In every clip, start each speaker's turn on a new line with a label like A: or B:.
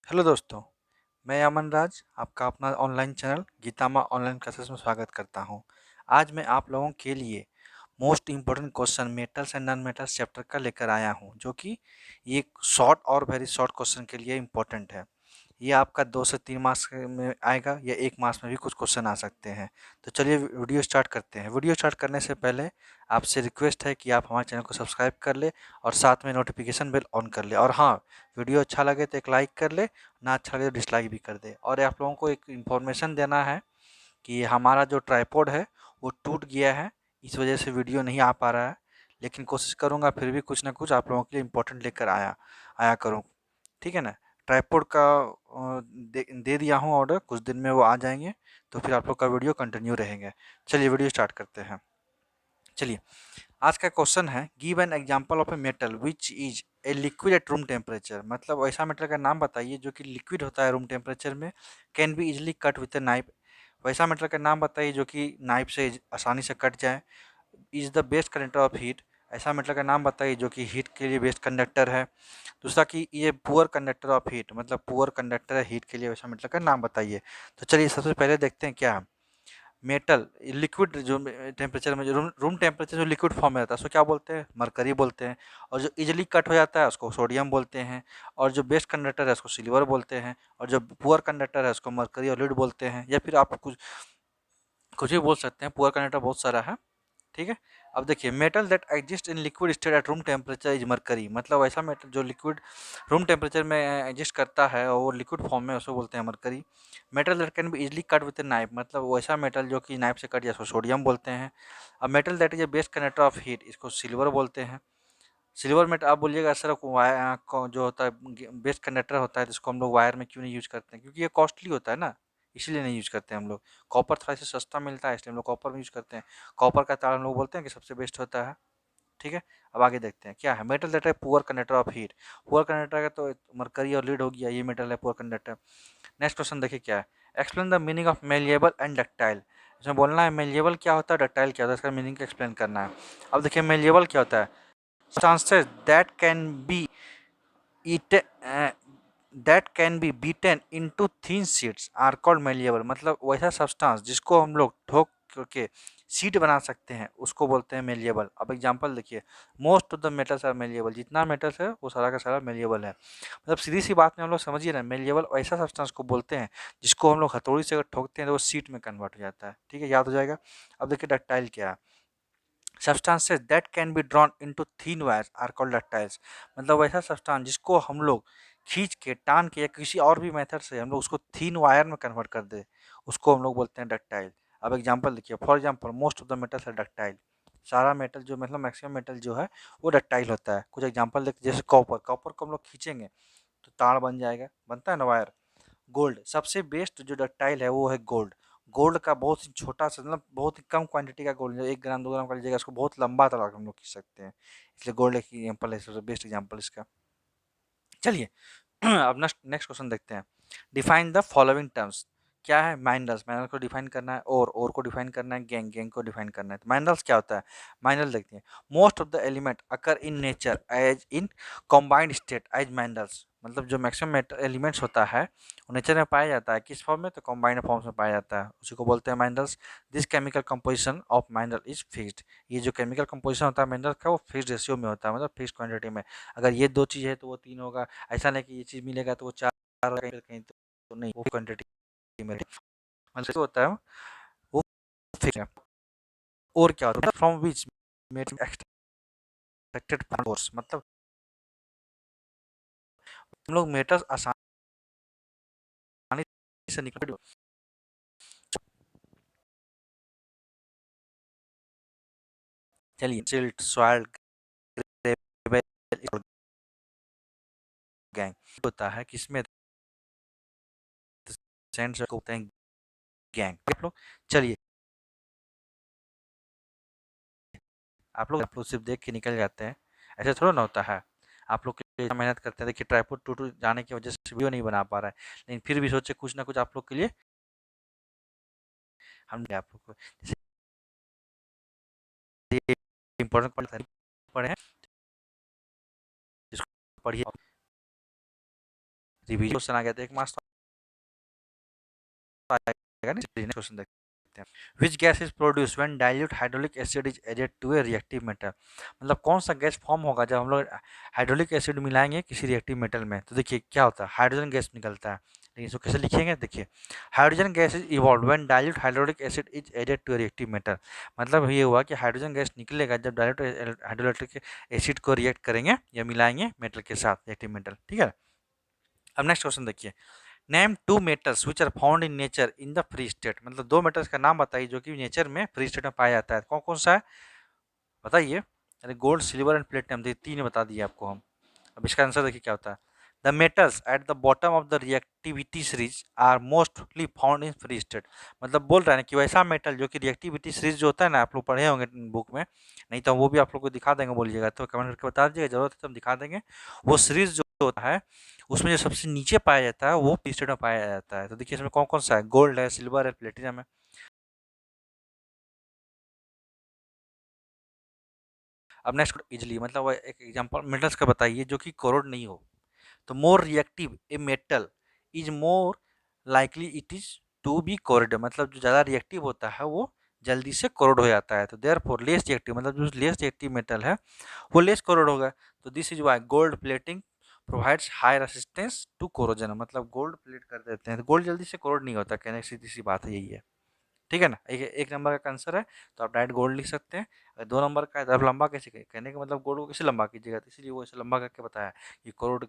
A: Hello दोस्तों, मैं अमन राज आपका अपना ऑनलाइन चैनल गीतामा ऑनलाइन क्लासेस में स्वागत करता हूं। आज मैं आप लोगों के लिए most important question metals and non metals chapter का लेकर आया हूं, जो कि ये शॉर्ट और वेरी शॉर्ट क्वेश्चन के लिए इम्पोर्टेंट है। ये आपका 2 से 3 मार्क्स में आएगा या 1 मार्क्स में भी कुछ क्वेश्चन आ सकते हैं। तो चलिए वीडियो स्टार्ट करते हैं। वीडियो स्टार्ट करने से पहले आपसे रिक्वेस्ट है कि आप हमारे चैनल को सब्सक्राइब कर ले और साथ में नोटिफिकेशन बेल ऑन कर ले। और हाँ, वीडियो अच्छा लगे तो एक लाइक कर ले, ना अच्छा लगे तो डिसलाइक भी कर दे। और आप लोगों को एक इन्फॉर्मेशन देना है कि हमारा जो ट्राइपॉड है वो टूट गया है, इस वजह से वीडियो नहीं आ पा रहा है। लेकिन कोशिश करूँगा फिर भी कुछ ना कुछ आप लोगों के लिए इम्पोर्टेंट लेकर आया आया करूँ। ठीक है ना? ट्राइपॉड का दे दिया हूँ ऑर्डर, कुछ दिन में वो आ जाएंगे, तो फिर आप लोग का वीडियो कंटिन्यू रहेंगे। चलिए वीडियो स्टार्ट करते हैं। चलिए, आज का क्वेश्चन है give an example of a metal which is a liquid at room temperature. मतलब ऐसा मेटल का नाम बताइए जो कि लिक्विड होता है रूम टेम्परेचर में, can be easily cut with a knife. वैसा मेटल का नाम बताइए जो कि नाइफ से आसानी से कट जाए। Is the best conductor of heat. ऐसा मेटल का नाम बताइए जो कि हीट के लिए बेस्ट कंडक्टर है। दूसरा कि ये पुअर कंडक्टर ऑफ हीट, मतलब पुअर कंडक्टर है हीट के लिए, वैसा मेटल का नाम बताइए। तो चलिए सबसे पहले देखते हैं क्या है। मेटल लिक्विड जो टेम्परेचर में, जो रूम टेम्परेचर जो लिक्विड फॉर्म में रहता है उसको क्या बोलते हैं? मरकरी बोलते हैं। और जो इजिली कट हो जाता है उसको सोडियम बोलते हैं। और जो बेस्ट कंडक्टर है उसको सिल्वर बोलते हैं। और जो पुअर कंडक्टर है उसको मरकरी और लीड बोलते हैं। या फिर आप कुछ कुछ भी बोल सकते हैं, पुअर कंडक्टर बहुत सारा है। ठीक है। अब देखिए, metal that exist in liquid state at room temperature is mercury. मतलब ऐसा मेटल जो लिक्विड रूम टेम्परेचर में एग्जिस्ट करता है और वो लिक्विड फॉर्म में, उसको बोलते हैं mercury. Metal that can be easily cut with a knife. मतलब वैसा मेटल जो कि नाइफ से कट जाए उसको सोडियम बोलते हैं। अब metal that is a best conductor of heat, इसको सिल्वर बोलते हैं। सिल्वर मेटल आप बोलिएगा सर जो होता है बेस्ट कंडक्टर होता है, जिसको हम लोग वायर में क्यों नहीं यूज करते हैं? क्योंकि ये कॉस्टली होता है ना, इसीलिए नहीं यूज करते हम लोग। कॉपर थोड़ा सा सस्ता मिलता है, इसलिए हम लोग कॉपर में यूज करते हैं। कॉपर का तार हम लोग बोलते हैं कि सबसे बेस्ट होता है। ठीक है। अब आगे देखते हैं क्या है। मेटल दैट है poor conductor of heat. Poor conductor का तो मरकरी और लीड हो गया, ये मेटल है पुअर कंडक्टर। नेक्स्ट क्वेश्चन देखिए क्या है। Explain the meaning of malleable and ductile. इसमें बोलना है मेलिएबल क्या होता है, डक्टाइल क्या होता है, इसका मीनिंग एक्सप्लेन करना है। अब देखिए मेलिएबल क्या होता है। substances that can be eaten that can be beaten into thin sheets are called malleable। मतलब वैसा सब्सटेंस जिसको हम लोग ठोक करके सीट बना सकते हैं उसको बोलते हैं मेलिएबल। अब एग्जांपल देखिए, most of the metals are malleable. जितना मेटल्स है वो सारा का सारा मेलिएबल है। मतलब सीधी सी बात में हम लोग समझिए ना, मेलिएबल ऐसा सब्सटेंस को बोलते हैं जिसको हम लोग हथौड़ी से अगर ठोकते हैं तो वो सीट में कन्वर्ट हो जाता है। ठीक है, याद हो जाएगा। अब देखिए डक्टाइल क्या है। substances that can be drawn into thin wires are called ductiles। मतलब वैसा सब्सटेंस जिसको हम लोग खींच के, टान के या किसी और भी मेथड से हम लोग उसको थीन वायर में कन्वर्ट कर दे, उसको हम लोग बोलते हैं डक्टाइल। अब एग्जांपल देखिए, for example most of the metals are ductile. सारा मेटल जो, मतलब मैक्सिमम मेटल जो है वो डक्टाइल होता है। कुछ एग्जांपल देखते, जैसे कॉपर। कॉपर को हम लोग खींचेंगे तो तार बन जाएगा, बनता है ना वायर। गोल्ड, सबसे बेस्ट जो डक्टाइल है वो है गोल्ड। गोल्ड का बहुत ही छोटा सा, मतलब बहुत ही कम क्वांटिटी का गोल्ड, 1 ग्राम 2 ग्राम का लीजिएगा, उसको बहुत लंबा तक हम लोग खींच सकते हैं। इसलिए गोल्ड एक एग्जाम्पल है, सबसे बेस्ट एग्जाम्पल इसका। चलिए अब नेक्स्ट नेक्स्ट क्वेश्चन देखते हैं। Define the following terms. क्या है? माइनरल्स। माइनरल को डिफाइन करना है, और को डिफाइन करना है, गैंग गैंग को डिफाइन करना है। तो माइनरल्स क्या होता है? माइनरल देखते हैं, most of the element occur in nature as in combined state as minerals. मतलब जो मैक्सिमम एलिमेंट्स होता है वो नेचर में पाया जाता है किस फॉर्म में? तो कॉम्बाइंड फॉर्म्स में पाया जाता है, उसी को बोलते हैं minerals. This chemical composition of mineral is fixed. ये जो केमिकल कंपोजिशन होता है मिनरल का वो फिक्स्ड रेशियो में होता है, मतलब फिक्स्ड क्वांटिटी में। अगर ये 2 चीज़ है तो वो 3 होगा। ऐसा नहीं कि ये चीज़ मिलेगा तो वो 4 होगा, कहीं तो नहीं, वो क्वांटिटी में मतलब जो होता है वो फिक्स है। और क्या होता है? From which made extracted source. मतलब हम लोग मेटल्स आसानी से निकल। चलिए, सिल्ट, सॉल्ट, ग्रेवल, गैंग होता है किसमें? सैंड को होते हैं गैंग। आप लोग चलिए, आप लोग सिर्फ देख के निकल जाते हैं, ऐसे थोड़ा ना होता है। आप लोग के लिए मेहनत करते हैं। देखिए ट्राइपॉड टूट जाने की वजह से वीडियो नहीं बना पा रहा है, लेकिन फिर भी सोचे कुछ ना कुछ आप लोग के लिए हमने आप लोग को जैसे इम्पोर्टेंट पढ़े हैं, जिसको पढ़िए। रिवीजन क्वेश्चन आ गया था, एक मार्क्स आएगा ना। क्वेश्चन देखते हैं। Which gas is produce when dilute hydraulic acid is added to a reactive metal. मतलब कौन सा गैस फॉर्म होगा जब हम लोग हाइड्रोलिक एसिड मिलाएंगे किसी रिएक्टिव मेटल में। तो देखिए क्या होता है, हाइड्रोजन गैस निकलता है। लेकिन इसको कैसे लिखेंगे, देखिए hydrogen gas is evolve when dilute hydraulic acid is added to a reactive metal. मतलब ये हुआ कि हाइड्रोजन गैस निकलेगा जब डाइल्यूट हाइड्रोलिक एसिड को रिएक्ट करेंगे या मिलाएंगे मेटल के साथ, रिएक्टिव मेटल। ठीक है, अब नेक्स्ट क्वेश्चन देखिए। Name two metals which are found in nature in the free state. मतलब दो मेटल्स का नाम बताइए जो कि नेचर में फ्री स्टेट में पाया जाता है। कौन कौन सा है बताइए। अरे गोल्ड, सिल्वर एंड प्लेटिनम, तीन बता दिए आपको हम। अब इसका आंसर देखिए क्या होता है। The metals at the bottom of the reactivity series are mostly found in free state. मतलब बोल रहा है ना कि वैसा मेटल जो कि रिएक्टिविटी सीरीज जो होता है ना, आप लोग पढ़े होंगे बुक में, नहीं तो वो भी आप लोग को दिखा देंगे, बोलिएगा तो कमेंट करके बता दीजिएगा, जरूरत है तो हम दिखा देंगे। वो सीरीज जो होता है उसमें जो सबसे नीचे पाया जाता है वो फ्री स्टेट में पाया जाता है। तो देखिए इसमें कौन कौन सा है, गोल्ड है, सिल्वर है, प्लेटिनम है। अब नेक्स्ट इजली, मतलब वो एक एग्जांपल मेटल्स का बताइए जो कि कोरोड नहीं हो। तो more reactive a metal is more likely it is to be corrode. मतलब जो ज़्यादा रिएक्टिव होता है वो जल्दी से कोरोड हो जाता है। तो देयर फॉर लेस रिएक्टिव, मतलब जो लेस रिएक्टिव मेटल है वो लेस कोरोड होगा। तो this is why gold plating provides high resistance to corrosion. मतलब गोल्ड प्लेट कर देते हैं तो गोल्ड जल्दी से कोरोड नहीं होता, कहने की सीधी सी बात है, यही है। ठीक है ना, एक नंबर का आंसर है तो आप डायरेक्ट गोल्ड लिख सकते हैं। अगर दो नंबर का है तो आप लंबा कैसे कहने का मतलब गोल्ड को कैसे लंबा कीजिएगा, तो इसलिए वो ऐसे लंबा करके बताया कि करोड़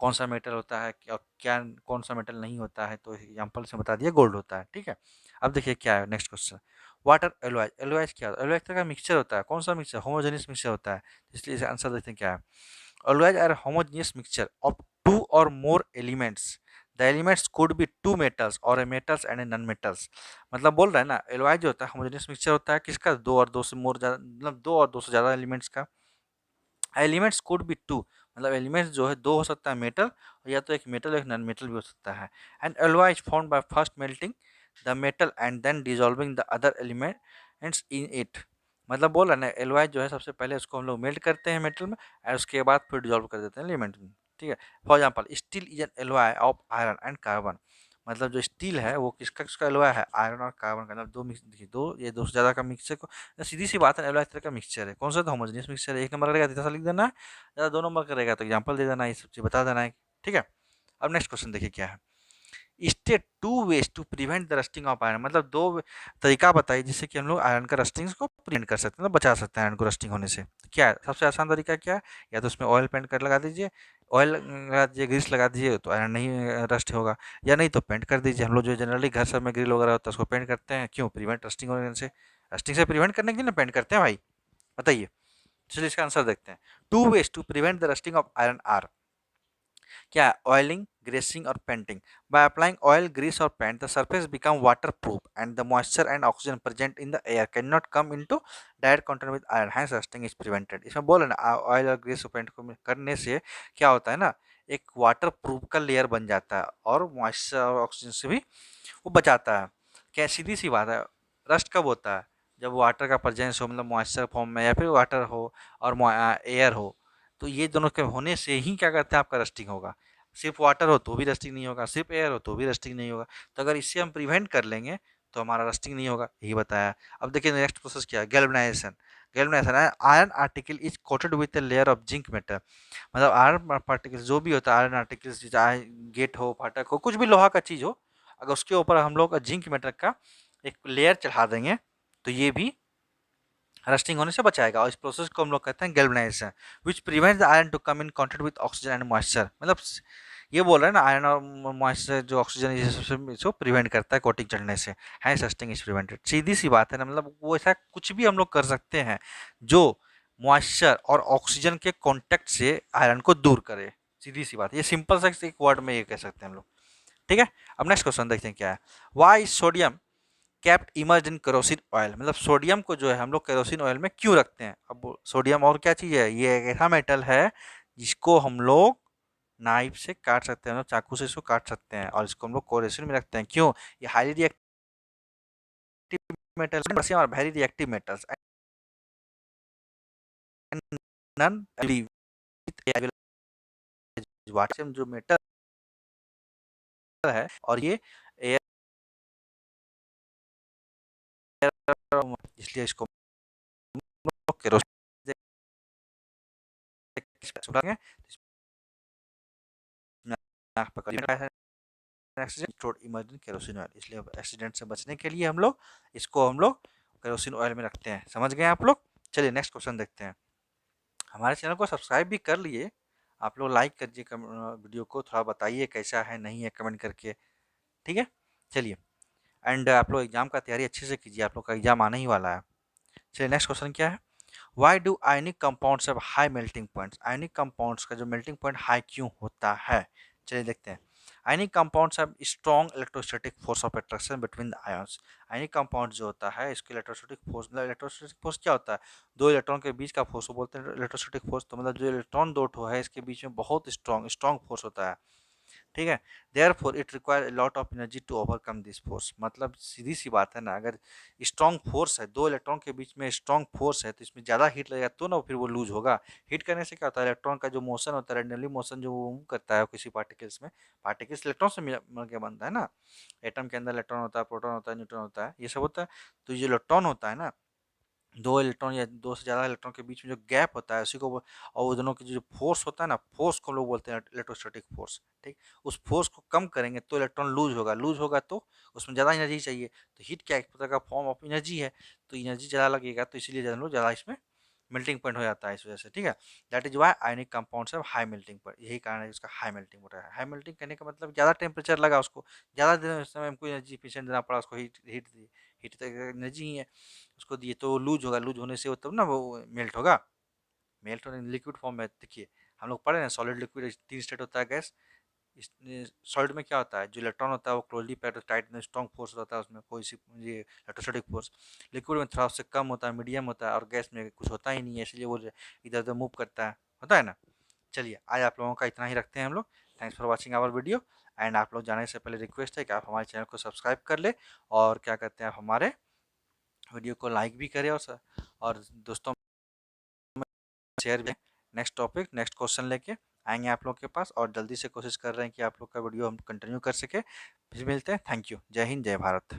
A: कौन सा मेटल होता है क्या क्या कौन सा मेटल नहीं होता है, तो एग्जाम्पल से बता दिया गोल्ड होता है। ठीक है, अब देखिए क्या है नेक्स्ट क्वेश्चन। वाटर एलोइज, एलोइज क्या होता है, एलोइज तरह का मिक्सचर होता है। कौन सा मिक्सचर, होमोजेनियस मिक्सचर होता है। इसलिए इसे आंसर देखते हैं क्या है। Always are a homogeneous mixture of two or more elements. The elements could be two metals or a metals and a non-metals. मतलब बोल रहा है ना, एलोआई जो होता है होमोजेनियस मिक्सचर होता है किसका, दो और दो से मोर ज्यादा, मतलब दो और दो से ज्यादा एलिमेंट्स का। एलिमेंट्स कुड बी टू, मतलब एलिमेंट्स जो है दो हो सकता है मेटल, या तो एक मेटल एक नॉन मेटल भी हो सकता है। And alloy is found by first melting the metal and then dissolving the other elements in it. मतलब बोल रहा है ना, एलोआई जो है सबसे पहले उसको हम लोग मेल्ट करते हैं मेटल में और उसके बाद फिर डिजॉल्व कर देते हैं एलिमेंट में। ठीक है, for example steel is an alloy of iron and carbon. मतलब जो स्टील है वो किसका किसका एलोआ है, आयरन और कार्बन का। मतलब दो मिक्स देखिए, दो ये दो से ज़्यादा का मिक्सचर को, सीधी सी बात है, एलोआ इस तरह का मिक्सचर है। कौन सा, तो होमोजेनियस मिक्सचर है। एक नंबर करेगा तो इतना सा लिख देना है, ज़्यादा दो नंबर करेगा तो एग्जाम्पल दे देना है, ये सब चीज़ बता देना है। ठीक है, अब नेक्स्ट क्वेश्चन देखिए क्या है। State two ways to prevent the rusting of iron. मतलब दो तरीका बताइए जिससे कि हम लोग आयरन का रस्टिंग को प्रिवेंट कर सकते हैं, मतलब बचा सकते हैं आयरन को रस्टिंग होने से। तो क्या है सबसे आसान तरीका, क्या है, या तो उसमें ऑयल पेंट कर लगा दीजिए, ऑयल लगा दीजिए, ग्रीस लगा दीजिए तो आयरन नहीं रस्ट होगा, या नहीं तो पेंट कर दीजिए। हम लोग जो जनरली घर सब में ग्रिल वगैरह होता है उसको पेंट करते हैं, क्यों, प्रिवेंट रस्टिंग होने से। रस्टिंग से प्रिवेंट करने के लिए ना पेंट करते हैं भाई, बताइए। चलिए इसका आंसर देखते हैं। Two ways to prevent the rusting of iron are, क्या है, ऑयलिंग, ग्रेसिंग और painting. By applying oil, grease और paint the surface become water proof and the moisture and oxygen present in the air can not come into direct contact with iron, hence rusting is prevented. इसमें बोले ना oil और Greece और paint को करने से क्या होता है ना, एक वाटर प्रूफ का लेयर बन जाता है और मॉइस्चर और ऑक्सीजन से भी वो बचाता है। क्या सीधी सी बात है, रस्ट कब होता है, जब वाटर का प्रेजेंस हो, मतलब मॉइस्चर फॉर्म में, या फिर वाटर हो और एयर हो, तो ये दोनों के होने से ही क्या कहते हैं आपका रस्टिंग होगा। सिर्फ वाटर हो तो भी रस्टिंग नहीं होगा, सिर्फ एयर हो तो भी रस्टिंग नहीं होगा। तो अगर इससे हम प्रिवेंट कर लेंगे तो हमारा रस्टिंग नहीं होगा, यही बताया। अब देखिए नेक्स्ट प्रोसेस क्या है, गैल्वेनाइजेशन। गैल्वेनाइजेशन है, iron article is coated with a layer of zinc metal. मतलब आयरन पार्टिकल्स जो भी होता है, आयरन आर्टिकल्स चाहे गेट हो, फाटक हो, कुछ भी लोहा का चीज़ हो, अगर उसके ऊपर हम लोग जिंक मेटल का एक लेयर चढ़ा देंगे तो ये भी रस्टिंग होने से बचाएगा। और इस प्रोसेस को हम लोग कहते हैं galvanization, which prevents the iron to come in contact with oxygen and moisture. मतलब ये बोल रहे हैं ना, आयरन और मॉइस्चर जो ऑक्सीजन इसको प्रिवेंट करता है कोटिंग चढ़ने से, है रस्टिंग इज प्रिवेंटेड। सीधी सी बात है ना, मतलब वो ऐसा कुछ भी हम लोग कर सकते हैं जो मॉइस्चर और ऑक्सीजन के कॉन्टेक्ट से आयरन को दूर करे। सीधी सी बात है, ये सिंपल सा एक वर्ड में ये कह सकते हैं हम लोग। ठीक है, अब नेक्स्ट क्वेश्चन देखते हैं क्या है। वाई सोडियम कैप्ट इमर्ज इन केरोसिन ऑयल। मतलब सोडियम को जो है हम लोग केरोसिन ऑयल में क्यों रखते हैं। अब सोडियम और क्या चीज़ है, ये एक ऐसा मेटल है जिसको हम लोग नाइफ से काट सकते हैं, चाकू से इसको काट सकते हैं, और इसको हम लोग केरोसिन में रखते हैं। क्यों, ये हाईली रिएक्टिव मेटल्स और वेरी रिएक्टिव मेटल्स नन जो मेटल है और ये एयर, इसलिए इसको केरोसिन इमर्जन केरोसिन ऑयल, इसलिए एक्सीडेंट से बचने के लिए हम लोग केरोसिन ऑयल में रखते हैं। समझ गए आप लोग? चलिए नेक्स्ट क्वेश्चन देखते हैं। हमारे चैनल को सब्सक्राइब भी कर लिए, आप लोग लाइक करिए, वीडियो को थोड़ा बताइए कैसा है नहीं है कमेंट करके, ठीक है? चलिए, एंड आप लोग एग्जाम का तैयारी अच्छे से कीजिए, आप लोग का एग्जाम आने ही वाला है। चलिए नेक्स्ट क्वेश्चन क्या है? Why do ionic compounds have high melting points? Ionic compounds का जो मेल्टिंग पॉइंट हाई क्यों होता है? चलिए देखते हैं। आयनिक compounds have strong electrostatic force of attraction between the ions. Ionic compound जो होता है इसके इलेक्ट्रोस्टैटिक फोर्स, मतलब इलेक्ट्रोस्टैटिक फोर्स क्या होता है? दो इलेक्ट्रॉन के बीच का फोर्स को बोलते हैं इलेक्ट्रोस्टैटिक फोर्स। तो मतलब जो इलेक्ट्रॉन दो ठो है इसके बीच में बहुत स्ट्रॉन्ग स्ट्रॉन्ग फोर्स होता है, ठीक है? Therefore it require a lot of energy to overcome this force. मतलब सीधी सी बात है ना, अगर स्ट्रॉन्ग फोर्स है, दो इलेक्ट्रॉन के बीच में स्ट्रॉन्ग फोर्स है, तो इसमें ज़्यादा हीट लगेगा तो ना फिर वो लूज होगा। हीट करने से क्या होता है, इलेक्ट्रॉन का जो मोशन होता है, रैंडमली मोशन जो वो मूव करता है किसी पार्टिकल्स में, पार्टिकल्स इलेक्ट्रॉन से मिल के बनता है ना। एटम के अंदर इलेक्ट्रॉन होता है, प्रोटॉन होता है, न्यूट्रॉन होता है, ये सब होता है। तो ये इलेक्ट्रॉन होता है ना, दो इलेक्ट्रॉन या दो से ज़्यादा इलेक्ट्रॉन के बीच में जो गैप होता है उसी को और वो दोनों की जो फोर्स होता है ना, फोर्स को हम लोग बोलते हैं इलेक्ट्रोस्टैटिक फोर्स, ठीक? उस फोर्स को कम करेंगे तो इलेक्ट्रॉन लूज होगा तो उसमें ज़्यादा एनर्जी चाहिए। तो हीट क्या एक प्रकार का फॉर्म ऑफ एनर्जी है, तो एनर्जी ज़्यादा लगेगा तो इसीलिए हम लोग ज़्यादा इसमें मेल्टिंग पॉइंट हो जाता है इस वजह से, ठीक है? That is why ionic compounds have high melting point, यही कारण है इसका हाई मेल्टिंग पॉइंट है। हाई मेल्टिंग करने का मतलब ज़्यादा टेम्परेचर लगा उसको, ज़्यादा देर समय हमको एनर्जी एफिशिएंट देना पड़ा उसको, हीट हीट हीट तक एनर्जी ही है उसको दिए, तो लूज होगा, लूज होने से वो तब ना वो मेल्ट होगा। मेल्ट होने लिक्विड फॉर्म में देखिए, हम लोग पढ़े ना सॉलिड लिक्विड तीन स्टेट होता है गैस। सॉलिड में क्या होता है, जो इलेक्ट्रॉन होता है वो क्लोजली पैक्ड टाइट में स्ट्रॉन्ग फोर्स होता है उसमें, कोई सी ये इलेक्ट्रोस्टैटिक फोर्स। लिक्विड में थोड़ा उससे कम होता है, मीडियम होता है, और गैस में कुछ होता ही नहीं है, इसलिए वो इधर उधर मूव करता है, होता है ना। चलिए आज आप लोगों का इतना ही रखते हैं हम लोग। Thanks for watching our video. And आप लोग जाने से पहले रिक्वेस्ट है कि आप हमारे चैनल को सब्सक्राइब कर ले, और क्या कहते हैं, आप हमारे वीडियो को लाइक भी करें और दोस्तों शेयर भी। नेक्स्ट टॉपिक नेक्स्ट क्वेश्चन लेके आएंगे आप लोग के पास, और जल्दी से कोशिश कर रहे हैं कि आप लोग का वीडियो हम कंटिन्यू कर सके। फिर मिलते हैं। Thank you. जय हिंद, जय भारत।